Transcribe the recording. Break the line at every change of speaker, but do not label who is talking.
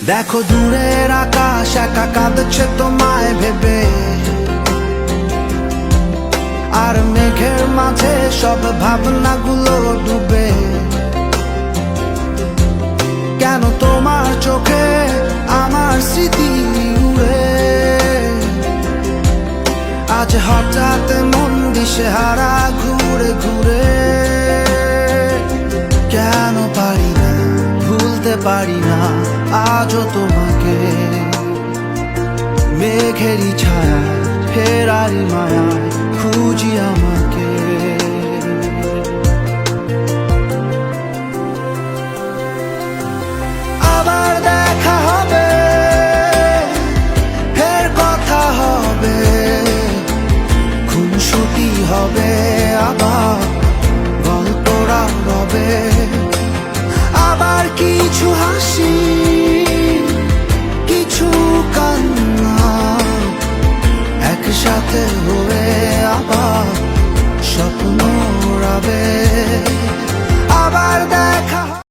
দেখো দূরের আকাশ একা কাঁদছে তোমায় ভেবে, আর মেঘের মাঝে সব ভাবনাগুলো ডুবে। কেন তোমার চোখে আমার স্মৃতি উড়ে, আজ হঠাৎ মন দিশেহারা ঘুরে ঘুরে। কেন পারি না ভুলতে পারি না আজও তোমাকে, মেঘেরই ছায়া ফেরারি মায়ায় খুঁজি আমাকে। আবার দেখা হবে, ফের কথা হবে, খুনসুটি হবে, আবার গল্পরা রবে। আবার কিছু হাসি কিছু কান্না একসাথে হয়ে আবার স্বপ্ন